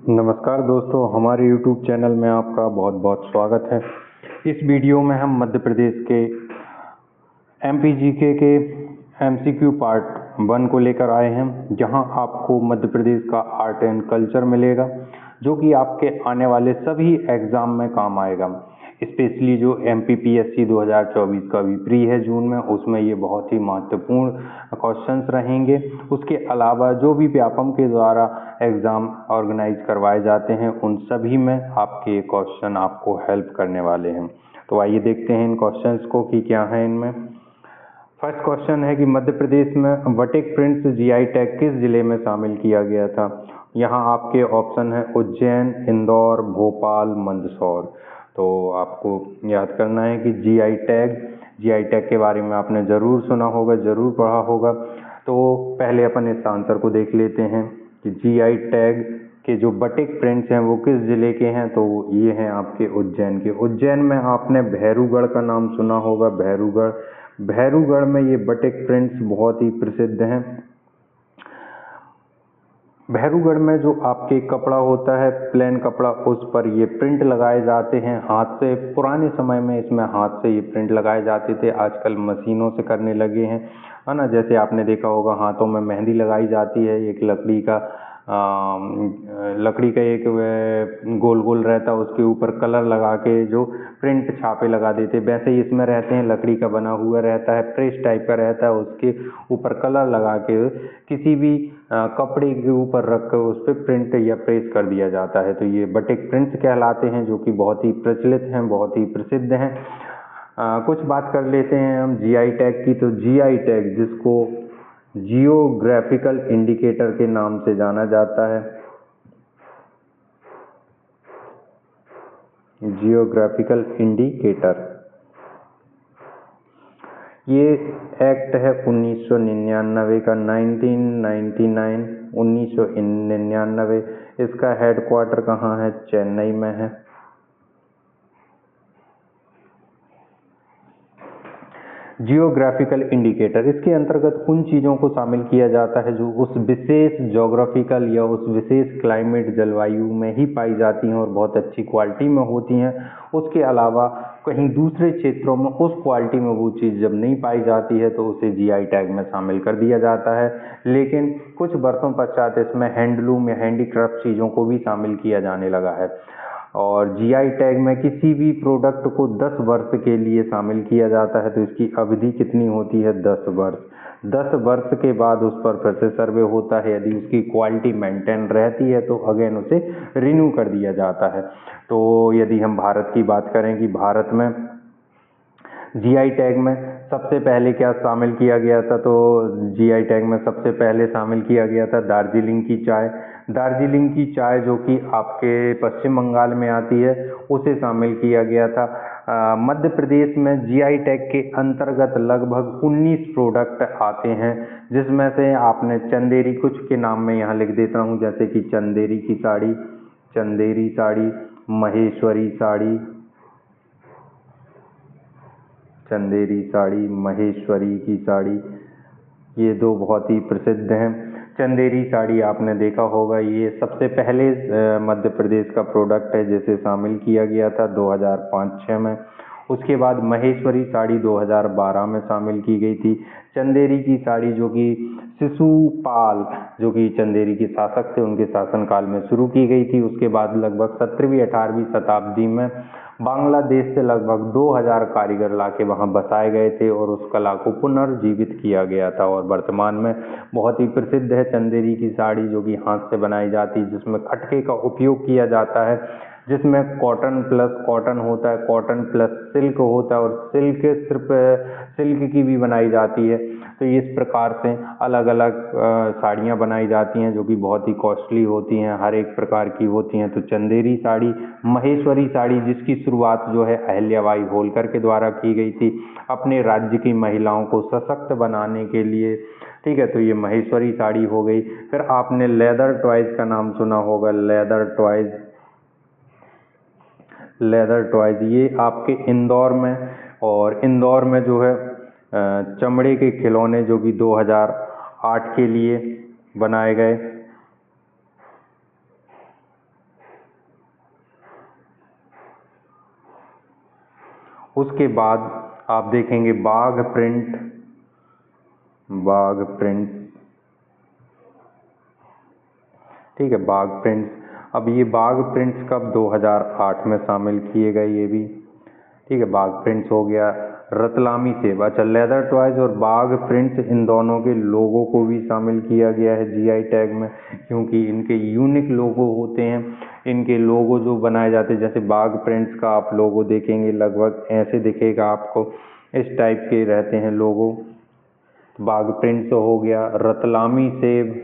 नमस्कार दोस्तों, हमारे YouTube चैनल में आपका बहुत बहुत स्वागत है। इस वीडियो में हम मध्य प्रदेश के MPGK के MCQ पार्ट 1 को लेकर आए हैं, जहां आपको मध्य प्रदेश का आर्ट एंड कल्चर मिलेगा, जो कि आपके आने वाले सभी एग्ज़ाम में काम आएगा। स्पेशली जो MPPSC 2024 का भी प्री है जून में, उसमें ये बहुत ही महत्वपूर्ण क्वेश्चंस रहेंगे। उसके अलावा जो भी व्यापम के द्वारा एग्ज़ाम ऑर्गेनाइज करवाए जाते हैं, उन सभी में आपके क्वेश्चन आपको हेल्प करने वाले हैं। तो आइए देखते हैं इन क्वेश्चंस को कि क्या है इनमें। फर्स्ट क्वेश्चन है कि मध्य प्रदेश में वटेक प्रिंट्स GI टैग किस जिले में शामिल किया गया था। यहाँ आपके ऑप्शन है उज्जैन, इंदौर, भोपाल, मंदसौर। तो आपको याद करना है कि GI टैग के बारे में आपने ज़रूर सुना होगा, ज़रूर पढ़ा होगा। तो पहले अपन इस आंसर को देख लेते हैं कि GI टैग के जो वटेक प्रिंट्स हैं वो किस ज़िले के हैं। तो ये हैं आपके उज्जैन के। उज्जैन में आपने भैरूगढ़ का नाम सुना होगा। भैरूगढ़ में ये वटेक प्रिंट्स बहुत ही प्रसिद्ध हैं। भैरूगढ़ में जो आपके कपड़ा होता है, प्लेन कपड़ा, उस पर ये प्रिंट लगाए जाते हैं हाथ से। पुराने समय में इसमें हाथ से ये प्रिंट लगाए जाते थे, आजकल मशीनों से करने लगे हैं, है ना। जैसे आपने देखा होगा हाथों में मेहंदी लगाई जाती है, एक लकड़ी का एक गोल गोल रहता है, उसके ऊपर कलर लगा के जो प्रिंट छापे लगा देते, वैसे ही इसमें रहते हैं। लकड़ी का बना हुआ रहता है, प्रेस टाइप का रहता है, उसके ऊपर कलर लगा के किसी भी कपड़े के ऊपर रख कर उस पर प्रिंट या प्रेस कर दिया जाता है। तो ये वटेक प्रिंट्स कहलाते हैं, जो कि बहुत ही प्रचलित हैं, बहुत ही प्रसिद्ध हैं। कुछ बात कर लेते हैं हम GI टैग की। तो GI टैग, जिसको जियोग्राफिकल इंडिकेटर के नाम से जाना जाता है, जियोग्राफिकल इंडिकेटर, ये एक्ट है 1999 का, 1999। इसका हेडक्वार्टर कहाँ है? चेन्नई में है। जियोग्राफिकल इंडिकेटर, इसके अंतर्गत उन चीज़ों को शामिल किया जाता है जो उस विशेष जोग्राफिकल या उस विशेष क्लाइमेट, जलवायु में ही पाई जाती हैं और बहुत अच्छी क्वालिटी में होती हैं। उसके अलावा कहीं दूसरे क्षेत्रों में उस क्वालिटी में वो चीज़ जब नहीं पाई जाती है तो उसे GI टैग में शामिल कर दिया जाता है। लेकिन कुछ वर्षों पश्चात इसमें हैंडलूम या हैंडीक्राफ्ट चीज़ों को भी शामिल किया जाने लगा है। और GI टैग में किसी भी प्रोडक्ट को 10 वर्ष के लिए शामिल किया जाता है। तो इसकी अवधि कितनी होती है? 10 वर्ष। 10 वर्ष के बाद उस पर फिर से सर्वे होता है। यदि उसकी क्वालिटी मेंटेन रहती है तो अगेन उसे रिन्यू कर दिया जाता है। तो यदि हम भारत की बात करें कि भारत में GI टैग में सबसे पहले क्या शामिल किया गया था, तो GI टैग में सबसे पहले शामिल किया गया था दार्जिलिंग की चाय। दार्जिलिंग की चाय, जो कि आपके पश्चिम बंगाल में आती है, उसे शामिल किया गया था। मध्य प्रदेश में GI टैग के अंतर्गत लगभग 19 प्रोडक्ट आते हैं, जिसमें से आपने चंदेरी, कुछ के नाम में यहाँ लिख देता हूँ, जैसे कि चंदेरी की साड़ी, चंदेरी साड़ी, महेश्वरी साड़ी, चंदेरी साड़ी, महेश्वरी की साड़ी, ये दो बहुत ही प्रसिद्ध हैं। चंदेरी साड़ी आपने देखा होगा, ये सबसे पहले मध्य प्रदेश का प्रोडक्ट है जिसे शामिल किया गया था 2005-06 में। उसके बाद महेश्वरी साड़ी 2012 में शामिल की गई थी। चंदेरी की साड़ी, जो कि शिशुपाल, जो कि चंदेरी के शासक थे, उनके शासनकाल में शुरू की गई थी। उसके बाद लगभग 17वीं-18वीं शताब्दी में बांग्लादेश से लगभग 2000 कारीगर लाके वहाँ बसाए गए थे और उस कला को पुनर्जीवित किया गया था। और वर्तमान में बहुत ही प्रसिद्ध है चंदेरी की साड़ी, जो कि हाथ से बनाई जाती है, जिसमें खटके का उपयोग किया जाता है, जिसमें कॉटन प्लस कॉटन होता है, कॉटन प्लस सिल्क होता है, और सिल्क सिर्फ सिल्क की भी बनाई जाती है। तो इस प्रकार से अलग अलग साड़ियाँ बनाई जाती हैं, जो कि बहुत ही कॉस्टली होती हैं, हर एक प्रकार की होती हैं। तो चंदेरी साड़ी, महेश्वरी साड़ी, जिसकी शुरुआत जो है अहिल्याबाई होलकर के द्वारा की गई थी अपने राज्य की महिलाओं को सशक्त बनाने के लिए, ठीक है। तो ये महेश्वरी साड़ी हो गई। फिर आपने लेदर टॉयज का नाम सुना होगा, लेदर टॉयज, ये आपके इंदौर में, और इंदौर में जो है चमड़े के खिलौने, जो कि 2008 के लिए बनाए गए। उसके बाद आप देखेंगे बाघ प्रिंट, ठीक है, बाघ प्रिंट्स। अब ये बाघ प्रिंट्स कब 2008 में शामिल किए गए ये भी, ठीक है, बाघ प्रिंट्स हो गया। रतलामी सेब, अच्छा, लेदर टॉयज और बाघ प्रिंट्स इन दोनों के लोगों को भी शामिल किया गया है जीआई टैग में, क्योंकि इनके यूनिक लोगो होते हैं। इनके लोगो जो बनाए जाते हैं, जैसे बाघ प्रिंट्स का आप लोगो देखेंगे लगभग ऐसे दिखेगा आपको, इस टाइप के रहते हैं लोगो। बाघ प्रिंट्स हो गया। रतलामी सेब,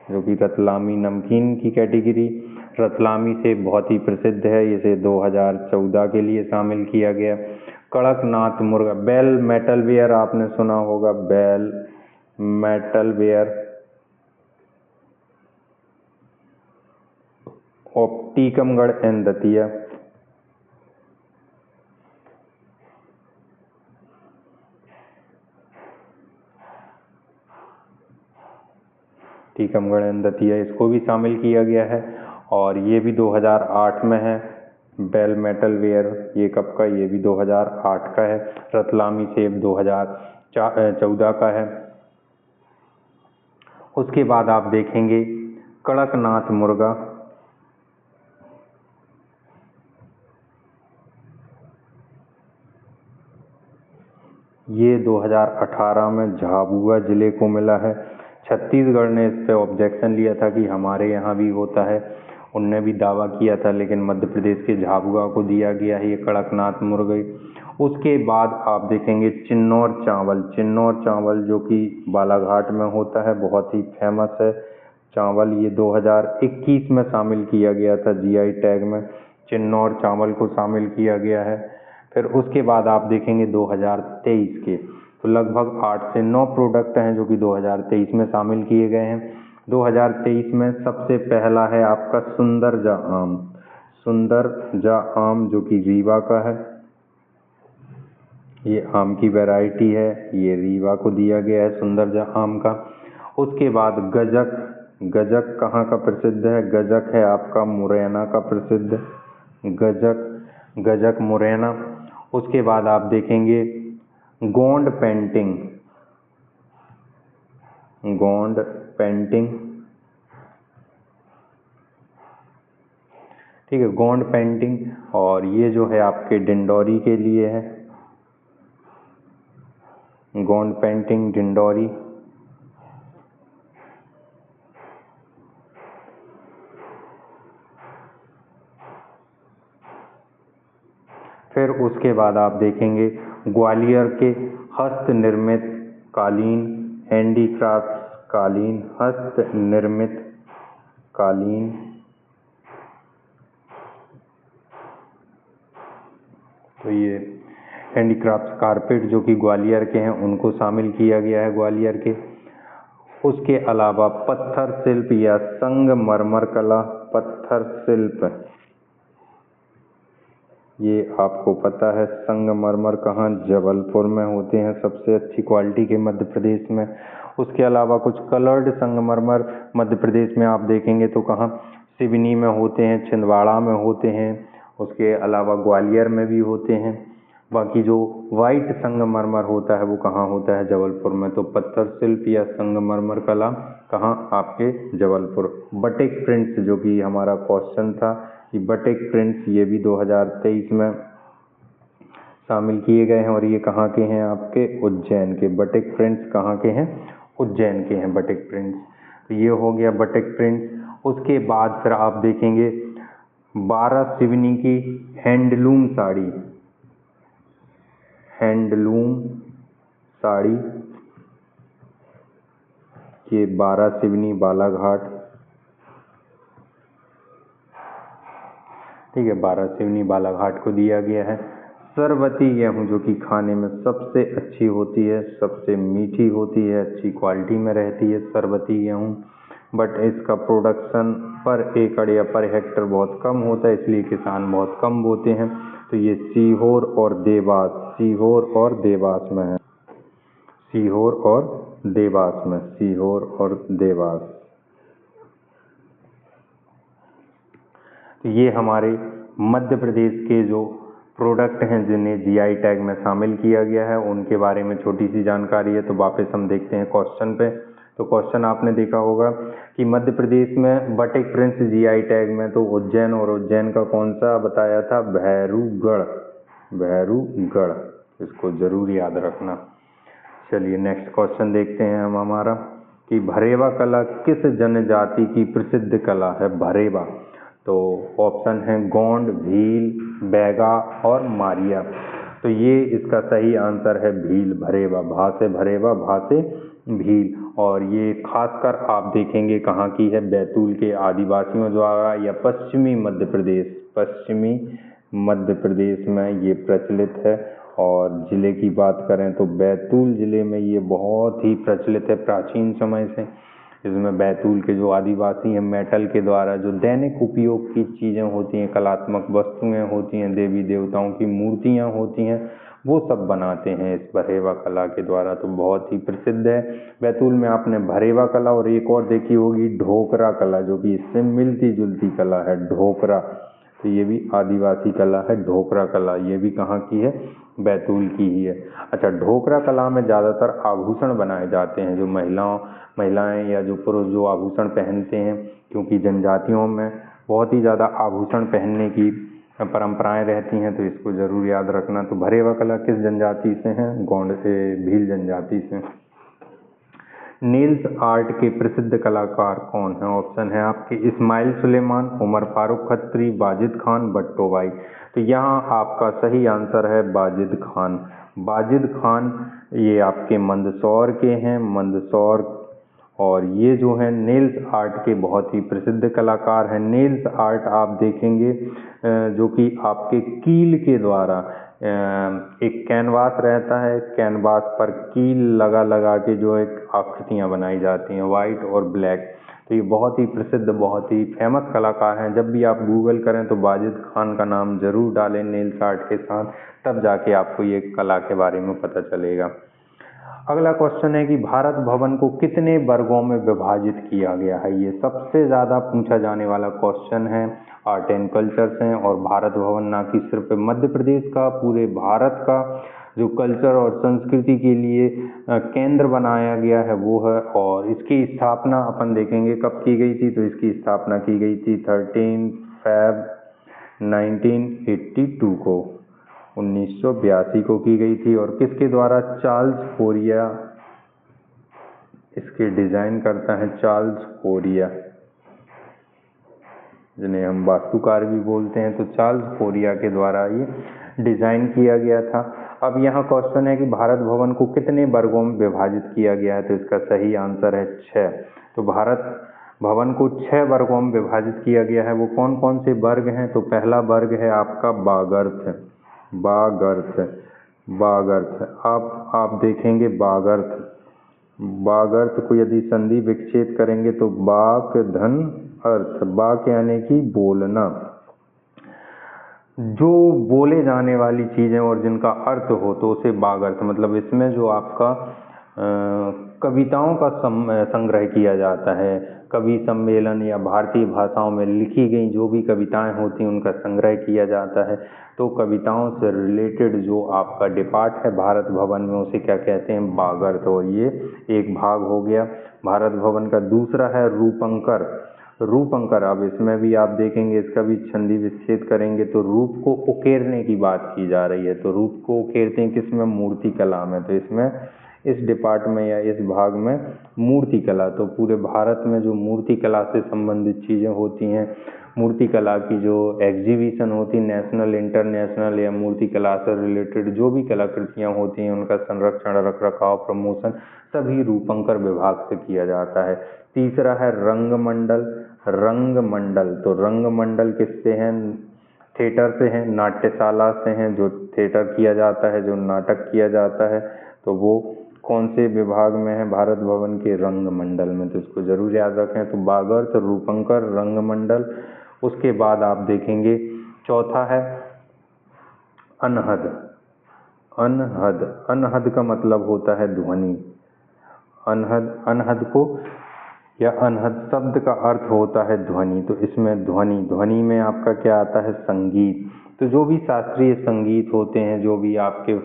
जो कि रतलामी नमकीन की कैटेगरी, रतलामी सेब बहुत ही प्रसिद्ध है, इसे 2014 के लिए शामिल किया गया। कड़कनाथ मुर्गा, बेल मेटल वेयर आपने सुना होगा, बेल मेटल वेयर, और टीकमगढ़ एंड दतिया, टीकमगढ़ एंड दतिया, इसको भी शामिल किया गया है और ये भी 2008 में है। बेल मेटल वेयर ये कब का, ये भी 2008 का है। रतलामी सेब 2014 का है। उसके बाद आप देखेंगे कड़कनाथ मुर्गा, ये 2018 में झाबुआ जिले को मिला है। छत्तीसगढ़ ने इस पे ऑब्जेक्शन लिया था कि हमारे यहाँ भी होता है, उनने भी दावा किया था, लेकिन मध्य प्रदेश के झाबुआ को दिया गया है ये कड़कनाथ मुर्गे। उसके बाद आप देखेंगे चिन्नौर चावल, चिन्नौर चावल जो कि बालाघाट में होता है, बहुत ही फेमस है चावल, ये 2021 में शामिल किया गया था जीआई टैग में, चिन्नौर चावल को शामिल किया गया है। फिर उसके बाद आप देखेंगे 2023 के, तो लगभग 8 से 9 प्रोडक्ट हैं जो कि 2023 में शामिल किए गए हैं। 2023 में सबसे पहला है आपका सुंदरजा आम, सुंदरजा आम जो कि रीवा का है, ये आम की वैरायटी है, ये रीवा को दिया गया है सुंदरजा आम का। उसके बाद गजक, गजक कहाँ का प्रसिद्ध है, गजक है आपका मुरैना का प्रसिद्ध, गजक, गजक मुरैना। उसके बाद आप देखेंगे गोंड पेंटिंग, गोंड पेंटिंग, ठीक है, गोंड पेंटिंग, और ये जो है आपके डिंडौरी के लिए है, गोंड पेंटिंग डिंडौरी। फिर उसके बाद आप देखेंगे ग्वालियर के हस्त निर्मित कालीन, हैंडीक्राफ्ट कालीन, हस्त निर्मित कालीन, तो ये हैंडीक्राफ्ट कारपेट जो कि ग्वालियर के हैं उनको शामिल किया गया है ग्वालियर के। उसके अलावा पत्थर शिल्प या संगमरमर कला, पत्थर शिल्प, ये आपको पता है संगमरमर कहाँ, जबलपुर में होते हैं सबसे अच्छी क्वालिटी के मध्य प्रदेश में। उसके अलावा कुछ कलर्ड संगमरमर मध्य प्रदेश में आप देखेंगे तो कहाँ, सिवनी में होते हैं, छिंदवाड़ा में होते हैं, उसके अलावा ग्वालियर में भी होते हैं। बाकी जो वाइट संगमरमर होता है वो कहाँ होता है, जबलपुर में। तो पत्थर शिल्प या संगमरमर कला कहाँ, आपके जबलपुर। बटिक प्रिंट्स जो कि हमारा क्वेश्चन था कि बटिक प्रिंट्स, ये भी 2023 में शामिल किए गए हैं और ये कहाँ के हैं, आपके उज्जैन के। बटिक प्रिंट्स कहाँ के हैं, उज्जैन के हैं बटिक प्रिंट्स। तो ये हो गया बटिक प्रिंट्स। उसके बाद फिर आप देखेंगे 12 सिवनी की हैंडलूम साड़ी, हैंडलूम साड़ी, ये 12 सिवनी बालाघाट, ठीक है, 12 सिवनी बालाघाट को दिया गया है। सरबती गेहूँ जो कि खाने में सबसे अच्छी होती है, सबसे मीठी होती है, अच्छी क्वालिटी में रहती है सरबती गेहूँ, बट इसका प्रोडक्शन पर एकड़ या पर हेक्टर बहुत कम होता है, इसलिए किसान बहुत कम बोते हैं। तो ये सीहोर और देवास, सीहोर और देवास में है, सीहोर और देवास में, सीहोर और देवास। तो ये हमारे मध्य प्रदेश के जो प्रोडक्ट हैं जिन्हें जीआई टैग में शामिल किया गया है उनके बारे में छोटी सी जानकारी है। तो वापस हम देखते हैं क्वेश्चन पे। तो क्वेश्चन आपने देखा होगा कि मध्य प्रदेश में बटेक प्रिंस जीआई टैग में तो उज्जैन, और उज्जैन का कौन सा बताया था, भैरूगढ़, भैरूगढ़, इसको जरूर याद रखना। चलिए नेक्स्ट क्वेश्चन देखते हैं हम हमारा कि भरेवा कला किस जनजाति की प्रसिद्ध कला है, भरेवा। तो ऑप्शन है गोंड, भील, बैगा और मारिया। तो ये इसका सही आंसर है भील, भरेवा, भा से भरेवा, भा से भील। और ये खासकर आप देखेंगे कहाँ की है, बैतूल के आदिवासियों द्वारा या पश्चिमी मध्य प्रदेश में ये प्रचलित है। और ज़िले की बात करें तो बैतूल ज़िले में ये बहुत ही प्रचलित है प्राचीन समय से। इसमें बैतूल के जो आदिवासी हैं मेटल के द्वारा जो दैनिक उपयोग की चीज़ें होती हैं, कलात्मक वस्तुएं होती हैं, देवी देवताओं की मूर्तियां होती हैं, वो सब बनाते हैं इस भरेवा कला के द्वारा। तो बहुत ही प्रसिद्ध है बैतूल में। आपने भरेवा कला और एक और देखी होगी ढोकरा कला, जो कि इससे मिलती जुलती कला है, ढोकरा। तो ये भी आदिवासी कला है, ढोकरा कला। ये भी कहाँ की है, बैतूल की ही है। अच्छा, ढोकरा कला में ज़्यादातर आभूषण बनाए जाते हैं, जो महिलाएं या जो पुरुष जो आभूषण पहनते हैं, क्योंकि जनजातियों में बहुत ही ज़्यादा आभूषण पहनने की परंपराएं रहती हैं। तो इसको ज़रूर याद रखना। तो भरेवा कला किस जनजाति से हैं, गोंड से, भील जनजाति से। नेल्स आर्ट के प्रसिद्ध कलाकार कौन हैं? ऑप्शन है आपके इस्माइल सुलेमान, उमर फारूक खत्री, वाजिद खान, भट्टो भाई। तो यहाँ आपका सही आंसर है वाजिद खान। वाजिद खान ये आपके मंदसौर के हैं, मंदसौर। और ये जो है नेल्स आर्ट के बहुत ही प्रसिद्ध कलाकार हैं। नेल्स आर्ट आप देखेंगे जो कि आपके कील के द्वारा एक कैनवास रहता है, कैनवास पर कील लगा लगा के जो एक आकृतियाँ बनाई जाती हैं, वाइट और ब्लैक। तो ये बहुत ही प्रसिद्ध, बहुत ही फेमस कलाकार हैं। जब भी आप गूगल करें तो वाजिद खान का नाम जरूर डालें नेल्स आर्ट के साथ, तब जाके आपको ये कला के बारे में पता चलेगा। अगला क्वेश्चन है कि भारत भवन को कितने वर्गों में विभाजित किया गया है? ये सबसे ज़्यादा पूछा जाने वाला क्वेश्चन है आर्ट एंड कल्चर से। और भारत भवन ना कि सिर्फ मध्य प्रदेश का, पूरे भारत का जो कल्चर और संस्कृति के लिए केंद्र बनाया गया है वो है। और इसकी स्थापना अपन देखेंगे कब की गई थी। तो इसकी स्थापना की गई थी 13 फरवरी 1982 को, 1982 को की गई थी। और किसके द्वारा? चार्ल्स कोरिया इसके डिजाइन करता है, चार्ल्स कोरिया, जिन्हें हम वास्तुकार भी बोलते हैं। तो चार्ल्स कोरिया के द्वारा ये डिजाइन किया गया था। अब यहाँ क्वेश्चन है कि भारत भवन को कितने वर्गों में विभाजित किया गया है? तो इसका सही आंसर है 6। तो भारत भवन को 6 वर्गों में विभाजित किया गया है। वो कौन कौन से वर्ग हैं? तो पहला वर्ग है आपका बागर्थ, बागर्थ। आप देखेंगे बागर्थ को यदि संधि विच्छेद करेंगे तो बाक धन अर्थ, बाक यानी कि बोलना, जो बोले जाने वाली चीजें और जिनका अर्थ हो तो उसे बागर्थ। मतलब इसमें जो आपका कविताओं का संग्रह किया जाता है, कवि सम्मेलन या भारतीय भाषाओं में लिखी गई जो भी कविताएं होती हैं उनका संग्रह किया जाता है। तो कविताओं से रिलेटेड जो आपका डिपार्ट है भारत भवन में उसे क्या कहते हैं? बागर्थ। और ये एक भाग हो गया भारत भवन का। दूसरा है रूपंकर। अब इसमें भी आप देखेंगे, इसका भी संधि विच्छेद करेंगे तो रूप को उकेरने की बात की जा रही है। तो रूप को उकेरते हैं किसमें? मूर्ति कला में। तो इसमें इस डिपार्ट में या इस भाग में मूर्ति कला। तो पूरे भारत में जो मूर्ति कला से संबंधित चीज़ें होती हैं, मूर्ति कला की जो एग्जीबिशन होती है, नेशनल, इंटरनेशनल या मूर्ति कला से रिलेटेड जो भी कलाकृतियाँ होती हैं उनका संरक्षण, रख रखाव, प्रमोशन सभी रूपंकर विभाग से किया जाता है। तीसरा है रंगमंडल। तो रंगमंडल किससे हैं? थिएटर से हैं, नाट्यशाला से हैं, जो थिएटर किया जाता है, जो नाटक किया जाता है। तो वो कौन से विभाग में है? भारत भवन के रंगमंडल में। तो इसको जरूर याद रखें। तो बागर्थ, रूपंकर, रंगमंडल। उसके बाद आप देखेंगे चौथा है अनहद। अनहद का मतलब होता है ध्वनि। अनहद को या अनहद शब्द का अर्थ होता है ध्वनि। तो इसमें ध्वनि, ध्वनि में आपका क्या आता है? संगीत। तो जो भी शास्त्रीय संगीत होते हैं, जो भी आपके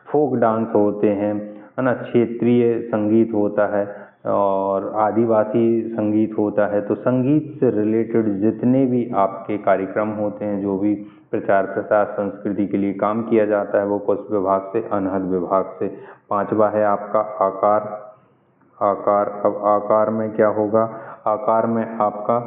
फोक डांस होते हैं, है ना, क्षेत्रीय संगीत होता है और आदिवासी संगीत होता है, तो संगीत से रिलेटेड जितने भी आपके कार्यक्रम होते हैं, जो भी प्रचार प्रसार संस्कृति के लिए काम किया जाता है, वो पुष्प विभाग से, अनहद विभाग से। पांचवा है आपका आकार। आकार, अब आकार में क्या होगा? आकार में आपका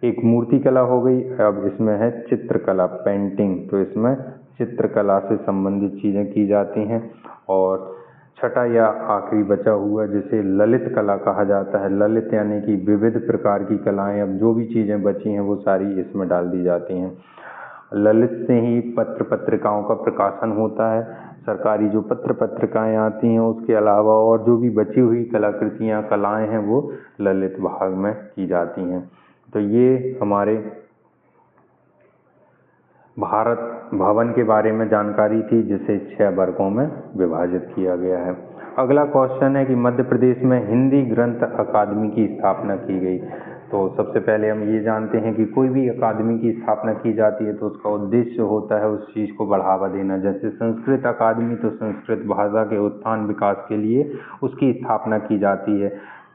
एक मूर्ति कला हो गई, अब इसमें है चित्रकला, पेंटिंग। तो इसमें चित्रकला से संबंधित चीज़ें की जाती हैं। और छठा या आखिरी बचा हुआ जिसे ललित कला कहा जाता है, ललित यानी कि विविध प्रकार की कलाएं। अब जो भी चीज़ें बची हैं वो सारी इसमें डाल दी जाती हैं। ललित से ही पत्र पत्रिकाओं का प्रकाशन होता है, सरकारी जो पत्र पत्रिकाएं आती हैं, उसके अलावा और जो भी बची हुई कलाकृतियाँ, कलाएं हैं, वो ललित भाग में की जाती हैं। तो ये हमारे भारत भवन के बारे में जानकारी थी, जिसे 6 वर्गों में विभाजित किया गया है। अगला क्वेश्चन है कि मध्य प्रदेश में हिंदी ग्रंथ अकादमी की स्थापना की गई। तो सबसे पहले हम ये जानते हैं कि कोई भी अकादमी की स्थापना की जाती है तो उसका उद्देश्य होता है उस चीज़ को बढ़ावा देना। जैसे संस्कृत अकादमी, तो संस्कृत भाषा के उत्थान विकास के लिए उसकी स्थापना की जाती है।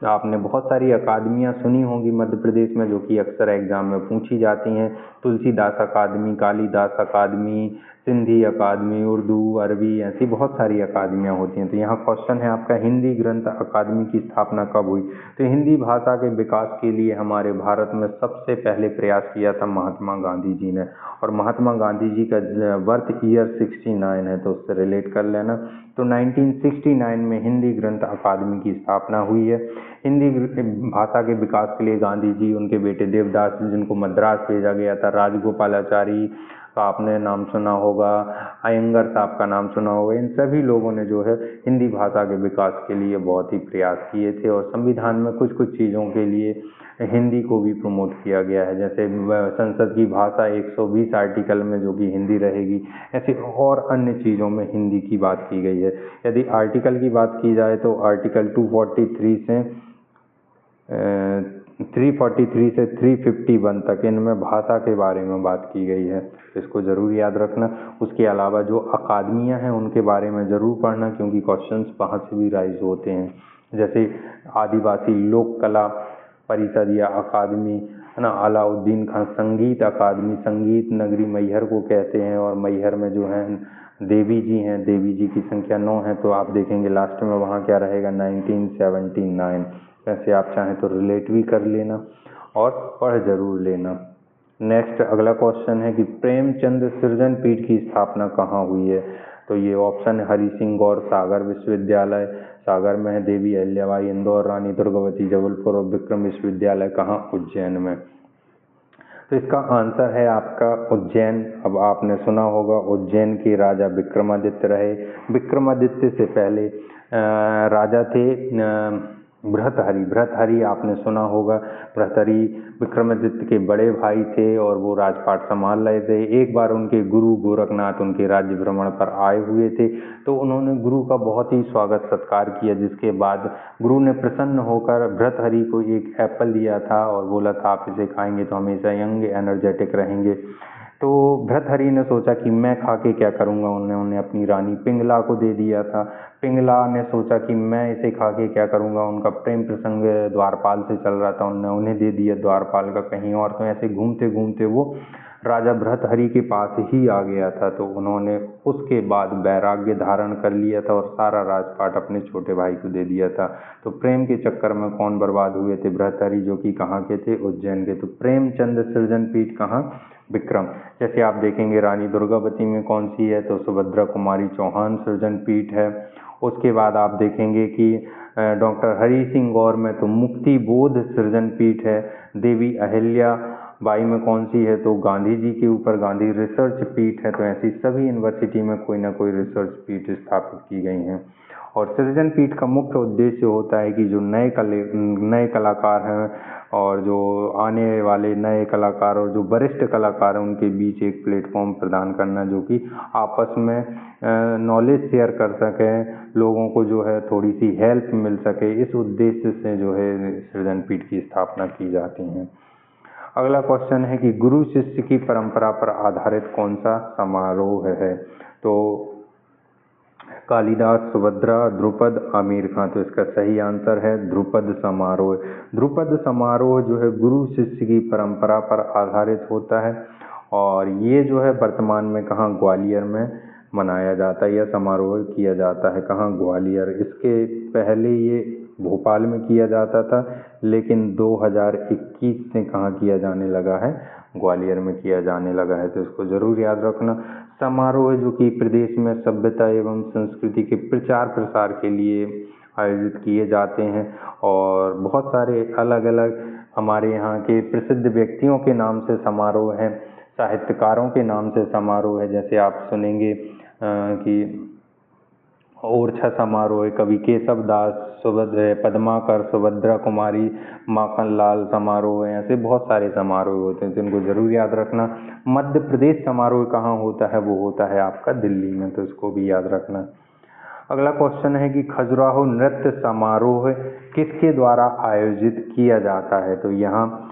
आपने बहुत सारी अकादमियाँ सुनी होंगी मध्य प्रदेश में, जो कि अक्सर एग्जाम में पूछी जाती हैं। तुलसीदास अकादमी, कालिदास अकादमी, सिंधी अकादमी, उर्दू, अरबी, ऐसी बहुत सारी अकादमियाँ होती हैं। तो यहाँ क्वेश्चन है आपका, हिंदी ग्रंथ अकादमी की स्थापना कब हुई? तो हिंदी भाषा के विकास के लिए हमारे भारत में सबसे पहले प्रयास किया था महात्मा गांधी जी ने। और महात्मा गांधी जी का बर्थ ईयर 69 है, तो उससे रिलेट कर लेना। तो 1969 में हिंदी ग्रंथ अकादमी की स्थापना हुई है। हिंदी भाषा के विकास के लिए गांधी जी, उनके बेटे देवदास जी, जिनको मद्रास भेजा गया था, राजगोपालाचारी का आपने नाम सुना होगा, अयंगर साहब का नाम सुना होगा, इन सभी लोगों ने जो है हिंदी भाषा के विकास के लिए बहुत ही प्रयास किए थे। और संविधान में कुछ कुछ चीज़ों के लिए हिंदी को भी प्रमोट किया गया है, जैसे संसद की भाषा 120 आर्टिकल में जो कि हिंदी रहेगी, ऐसे और अन्य चीज़ों में हिंदी की बात की गई है। यदि आर्टिकल की बात की जाए तो आर्टिकल 243 से 343 से 351 तक इनमें भाषा के बारे में बात की गई है, इसको ज़रूर याद रखना। उसके अलावा जो अकादमियाँ हैं उनके बारे में ज़रूर पढ़ना, क्योंकि क्वेश्चंस वहाँ से भी राइज होते हैं। जैसे आदिवासी लोक कला परिषद या अकादमी, है ना, अलाउद्दीन खान संगीत अकादमी, संगीत नगरी मैहर को कहते हैं। और मैहर में जो है देवी जी हैं, देवी जी की संख्या 9 है। तो आप देखेंगे लास्ट में वहाँ क्या रहेगा, 1979। वैसे आप चाहें तो रिलेट भी कर लेना और पढ़ जरूर लेना। नेक्स्ट अगला क्वेश्चन है कि प्रेमचंद सृजन पीठ की स्थापना कहाँ हुई है? तो ये ऑप्शन है हरि सिंह गौर सागर विश्वविद्यालय, सागर में है, देवी अहिल्याबाई इंदौर, रानी दुर्गावती जबलपुर, और विक्रम विश्वविद्यालय कहाँ? उज्जैन में। तो इसका आंसर है आपका उज्जैन। अब आपने सुना होगा उज्जैन के राजा विक्रमादित्य रहे। विक्रमादित्य से पहले राजा थे भृतहरि। भृतहरि आपने सुना होगा, भृतहरि विक्रमादित्य के बड़े भाई थे और वो राजपाट संभाल रहे थे। एक बार उनके गुरु गोरखनाथ उनके राज्य भ्रमण पर आए हुए थे, तो उन्होंने गुरु का बहुत ही स्वागत सत्कार किया, जिसके बाद गुरु ने प्रसन्न होकर भृतहरि को एक एप्पल दिया था और बोला था आप इसे खाएंगे तो हमेशा यंग एनर्जेटिक रहेंगे। तो भृतहरि ने सोचा कि मैं खा के क्या करूँगा, उन्होंने अपनी रानी पिंगला को दे दिया था। पिंगला ने सोचा कि मैं इसे खा के क्या करूँगा, उनका प्रेम प्रसंग द्वारपाल से चल रहा था, उन्होंने उन्हें दे दिया द्वारपाल का कहीं और। तो ऐसे घूमते घूमते वो राजा भृतहरि के पास ही आ गया था। तो उन्होंने उसके बाद वैराग्य धारण कर लिया था और सारा राजपाट अपने छोटे भाई को दे दिया था। तो प्रेम के चक्कर में कौन बर्बाद हुए थे? भृतहरि, जो कि कहाँ के थे? उज्जैन के। तो प्रेमचंद सृजन पीठ कहाँ? विक्रम। जैसे आप देखेंगे रानी दुर्गावती में कौन सी है? तो सुभद्रा कुमारी चौहान सृजन पीठ है। उसके बाद आप देखेंगे कि डॉक्टर हरि सिंह गौर में तो मुक्ति बोध सृजन पीठ है। देवी अहिल्या बाई में कौन सी है? तो गांधी जी के ऊपर गांधी रिसर्च पीठ है। तो ऐसी सभी यूनिवर्सिटी में कोई ना कोई रिसर्च पीठ स्थापित की गई हैं। और सृजन पीठ का मुख्य उद्देश्य होता है कि जो नए कलाकार हैं और जो आने वाले नए कलाकार और जो वरिष्ठ कलाकार हैं उनके बीच एक प्लेटफॉर्म प्रदान करना, जो कि आपस में नॉलेज शेयर कर सकें, लोगों को जो है थोड़ी सी हेल्प मिल सके, इस उद्देश्य से जो है सृजन पीठ की स्थापना की जाती है। अगला क्वेश्चन है कि गुरु शिष्य की परंपरा पर आधारित कौन सा समारोह है? तो कालिदास, सुभद्रा, ध्रुपद, आमिर खां। तो इसका सही आंसर है ध्रुपद समारोह। ध्रुपद समारोह जो है गुरु शिष्य की परंपरा पर आधारित होता है और ये जो है वर्तमान में कहाँ, ग्वालियर में मनाया जाता है। यह समारोह किया जाता है कहाँ, ग्वालियर। इसके पहले ये भोपाल में किया जाता था, लेकिन 2021 से कहाँ किया जाने लगा है, ग्वालियर में किया जाने लगा है। तो इसको जरूर याद रखना। समारोह जो कि प्रदेश में सभ्यता एवं संस्कृति के प्रचार प्रसार के लिए आयोजित किए जाते हैं और बहुत सारे अलग अलग हमारे यहाँ के प्रसिद्ध व्यक्तियों के नाम से समारोह हैं, साहित्यकारों के नाम से समारोह है। जैसे आप सुनेंगे कि ओरछा समारोह है, कवि केशव दास, पद्माकर, सुभद्रा कुमारी, माखनलाल समारोह है, ऐसे बहुत सारे समारोह होते हैं, तो इनको जरूर याद रखना। मध्य प्रदेश समारोह कहाँ होता है? वो होता है आपका दिल्ली में, तो इसको भी याद रखना। अगला क्वेश्चन है कि खजुराहो नृत्य समारोह किसके द्वारा आयोजित किया जाता है? तो यहाँ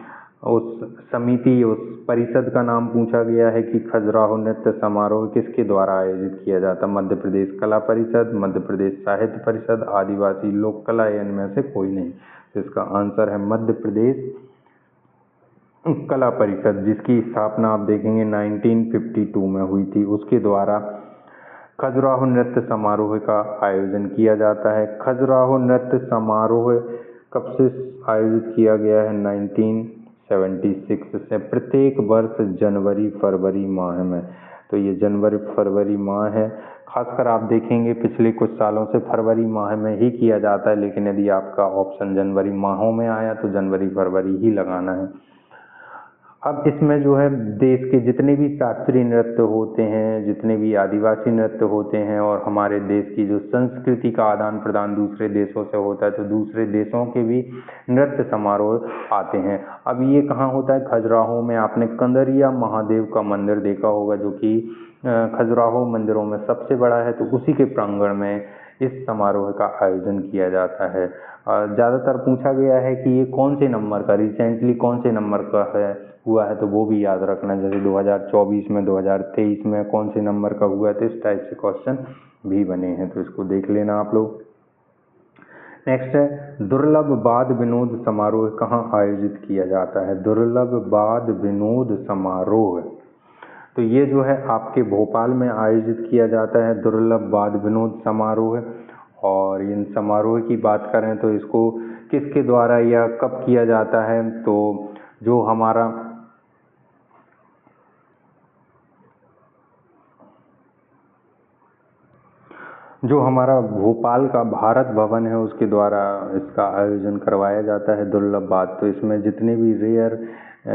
उस समिति, उस परिषद का नाम पूछा गया है कि खजुराहो नृत्य समारोह किसके द्वारा आयोजित किया जाता है? मध्य प्रदेश कला परिषद, मध्य प्रदेश साहित्य परिषद, आदिवासी लोक कला, इनमें से कोई नहीं। तो इसका आंसर है मध्य प्रदेश कला परिषद, जिसकी स्थापना आप देखेंगे 1952 में हुई थी। उसके द्वारा खजुराहो नृत्य समारोह का आयोजन किया जाता है। खजुराहो नृत्य समारोह कब से आयोजित किया गया है? 1976 से। प्रत्येक वर्ष जनवरी फरवरी माह में। तो ये जनवरी फरवरी माह है। खासकर आप देखेंगे पिछले कुछ सालों से फरवरी माह में ही किया जाता है, लेकिन यदि आपका ऑप्शन जनवरी माहों में आया तो जनवरी फरवरी ही लगाना है। अब इसमें जो है देश के जितने भी शास्त्रीय नृत्य होते हैं, जितने भी आदिवासी नृत्य होते हैं और हमारे देश की जो संस्कृति का आदान प्रदान दूसरे देशों से होता है, तो दूसरे देशों के भी नृत्य समारोह आते हैं। अब ये कहाँ होता है? खजुराहो में। आपने कंदरिया महादेव का मंदिर देखा होगा, जो कि खजुराहो मंदिरों में सबसे बड़ा है, तो उसी के प्रांगण में इस समारोह का आयोजन किया जाता है। ज़्यादातर पूछा गया है कि ये कौन से नंबर का, रिसेंटली कौन से नंबर का हुआ है, तो वो भी याद रखना। जैसे 2024 में, 2023 में कौन से नंबर का हुआ है, तो इस टाइप से क्वेश्चन भी बने हैं, तो इसको देख लेना आप लोग। नेक्स्ट है दुर्लभ वाद विनोद समारोह कहाँ आयोजित किया जाता है? दुर्लभ वाद विनोद समारोह, तो ये जो है आपके भोपाल में आयोजित किया जाता है, दुर्लभ वाद विनोद समारोह। और इन समारोह की बात करें तो इसको किसके द्वारा या कब किया जाता है? तो जो हमारा भोपाल का भारत भवन है, उसके द्वारा इसका आयोजन करवाया जाता है दुर्लभ वाद। तो इसमें जितने भी रेयर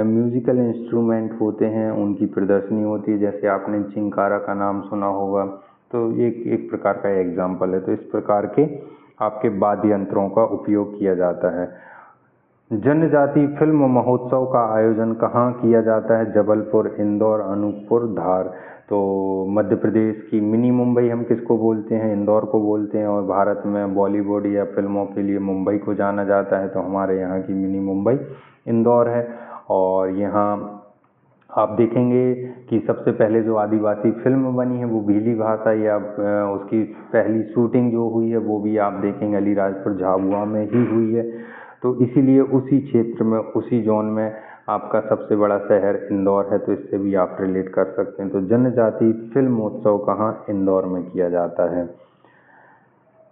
म्यूजिकल इंस्ट्रूमेंट होते हैं उनकी प्रदर्शनी होती है। जैसे आपने चिंकारा का नाम सुना होगा, तो एक प्रकार का एग्जाम्पल है। तो इस प्रकार के आपके वाद्य यंत्रों का उपयोग किया जाता है। जनजाति फिल्म महोत्सव का आयोजन कहाँ किया जाता है? जबलपुर, इंदौर, अनूपपुर, धार। तो मध्य प्रदेश की मिनी मुंबई हम किसको बोलते हैं? इंदौर को बोलते हैं। और भारत में बॉलीवुड या फिल्मों के लिए मुंबई को जाना जाता है, तो हमारे यहाँ की मिनी मुंबई इंदौर है। और यहाँ आप देखेंगे कि सबसे पहले जो आदिवासी फिल्म बनी है वो भीली भाषा, या उसकी पहली शूटिंग जो हुई है वो भी आप देखेंगे अलीराजपुर झाबुआ में ही हुई है। तो इसीलिए उसी क्षेत्र में, उसी जोन में आपका सबसे बड़ा शहर इंदौर है, तो इससे भी आप रिलेट कर सकते हैं। तो जनजाति फिल्म उत्सव कहाँ? इंदौर में किया जाता है।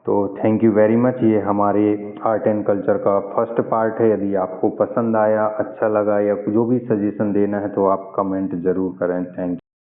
तो थैंक यू वेरी मच। ये हमारे आर्ट एंड कल्चर का फर्स्ट पार्ट है। यदि आपको पसंद आया, अच्छा लगा, या जो भी सजेशन देना है तो आप कमेंट ज़रूर करें। Thank you.